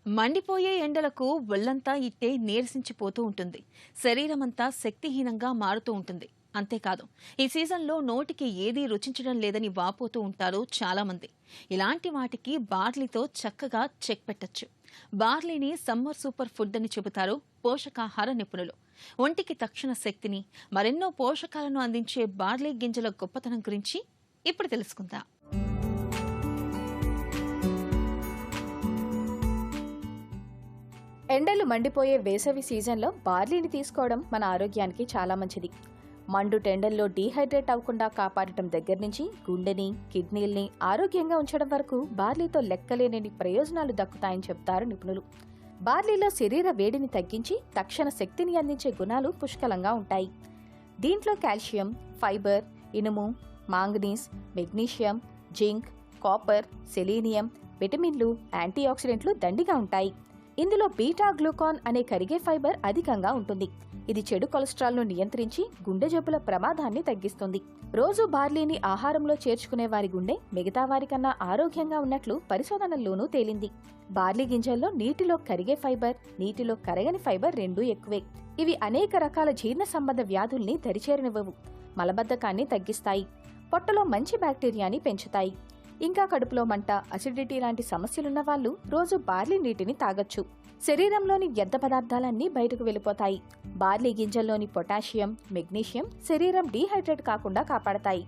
మండిపోయే ఎండలకు ఒళ్లంతా ఇట్టే నీరసించిపోతూ ఉంటుంది. శరీరమంతా శక్తిహీనంగా మారుతూ ఉంటుంది. అంతేకాదు, ఈ సీజన్లో నోటికి ఏదీ రుచించడం లేదని వాపోతూ ఉంటారు చాలామంది. ఇలాంటి వాటికి బార్లీతో చక్కగా చెక్ పెట్టచ్చు. బార్లీని సమ్మర్ సూపర్ ఫుడ్ అని చెబుతారు పోషకాహార నిపుణులు. ఒంటికి తక్షణ శక్తిని, మరెన్నో పోషకాలను అందించే బార్లీ గింజల గొప్పతనం గురించి ఇప్పుడు తెలుసుకుందాం. ఎండలు మండిపోయే వేసవి సీజన్లో బార్లీని తీసుకోవడం మన ఆరోగ్యానికి చాలా మంచిది. మండుటెండల్లో డీహైడ్రేట్ అవ్వకుండా కాపాడటం దగ్గర నుంచి గుండెని, కిడ్నీల్ని ఆరోగ్యంగా ఉంచడం వరకు బార్లీతో లెక్కలేని ప్రయోజనాలు దక్కుతాయని చెప్తారు నిపుణులు. బార్లీలో శరీర వేడిని తగ్గించి తక్షణ శక్తిని అందించే గుణాలు పుష్కలంగా ఉంటాయి. దీంట్లో కాల్షియం, ఫైబర్, ఇనుము, manganese, magnesium, zinc, copper, selenium, విటమిన్లు, యాంటీఆక్సిడెంట్లు దండిగా ఉంటాయి. ఇందులో బీటా గ్లూకాన్ అనే కరిగే ఫైబర్ అధికంగా ఉంటుంది. ఇది చెడు కొలెస్ట్రాల్ను నియంత్రించి గుండె జబ్బుల ప్రమాదాన్ని తగ్గిస్తుంది. రోజు బార్లీని ఆహారంలో చేర్చుకునే వారి గుండె మిగతా వారికన్నా ఆరోగ్యంగా ఉన్నట్లు పరిశోధనల్లోనూ తేలింది. బార్లీ గింజల్లో నీటిలో కరిగే ఫైబర్, నీటిలో కరగని ఫైబర్ రెండూ ఎక్కువే. ఇవి అనేక రకాల జీర్ణ సంబంధ వ్యాధుల్ని దరిచేరనివ్వవు. మలబద్ధకాన్ని తగ్గిస్తాయి. పొట్టలో మంచి బ్యాక్టీరియాని పెంచుతాయి. ఇంకా కడుపులో మంట, అసిడిటీ లాంటి సమస్యలున్న వాళ్లు రోజు బార్లీ నీటిని తాగొచ్చు. శరీరంలోని వ్యర్థ పదార్థాలన్నీ బయటకు వెళ్లిపోతాయి. బార్లీ గింజల్లోని పొటాషియం, మెగ్నీషియం శరీరం డీహైడ్రేట్ కాకుండా కాపాడతాయి.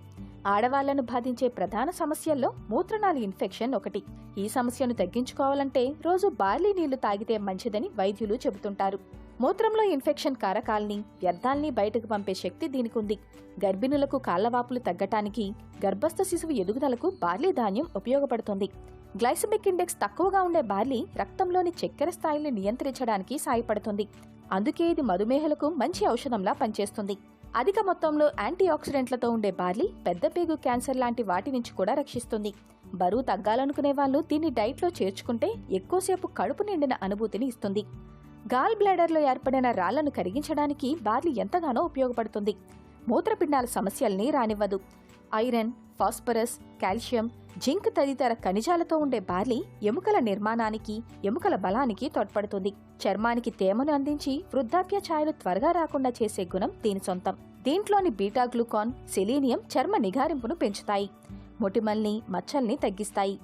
ఆడవాళ్లను బాధించే ప్రధాన సమస్యల్లో మూత్రనాళి ఇన్ఫెక్షన్ ఒకటి. ఈ సమస్యను తగ్గించుకోవాలంటే రోజు బార్లీ నీళ్లు తాగితే మంచిదని వైద్యులు చెబుతుంటారు. మూత్రంలో ఇన్ఫెక్షన్ కారకాల్ని, వ్యర్థాల్ని బయటకు పంపే శక్తి దీనికుంది. గర్భిణులకు కాళ్లవాపులు తగ్గటానికి, గర్భస్థ శిశువు ఎదుగుదలకు బార్లీ ధాన్యం ఉపయోగపడుతుంది. గ్లైసెమిక్ ఇండెక్స్ తక్కువగా ఉండే బార్లీ రక్తంలోని చక్కెర స్థాయిని నియంత్రించడానికి సాయపడుతుంది. అందుకే ఇది మధుమేహులకు మంచి ఔషధంలా పనిచేస్తుంది. అధిక మొత్తంలో యాంటీఆక్సిడెంట్లతో ఉండే బార్లీ పెద్ద పేగు క్యాన్సర్ లాంటి వాటి నుంచి కూడా రక్షిస్తుంది. బరువు తగ్గాలనుకునే వాళ్లు దీన్ని డైట్లో చేర్చుకుంటే ఎక్కువసేపు కడుపు నిండిన అనుభూతిని ఇస్తుంది. గాల్ బ్లాడర్లో ఏర్పడిన రాళ్లను కరిగించడానికి బార్లీ ఎంతగానో ఉపయోగపడుతుంది. మూత్రపిండాల సమస్యల్ని రానివ్వదు. ఐరన్, ఫాస్ఫరస్, కాల్షియం, జింక్ తదితర ఖనిజాలతో ఉండే బార్లీ ఎముకల నిర్మాణానికి, ఎముకల బలానికి తోడ్పడుతుంది. చర్మానికి తేమను అందించి వృద్ధాప్య ఛాయలు త్వరగా రాకుండా చేసే గుణం దీని సొంతం. దీంట్లోని బీటా గ్లూకాన్, సెలీనియం చర్మ నిగారింపును పెంచుతాయి. మొటిమల్ని, మచ్చల్ని తగ్గిస్తాయి.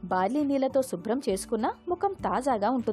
బార్లీ నీళ్లతో శుభ్రం చేసుకున్నా ముఖం తాజాగా ఉంటుంది.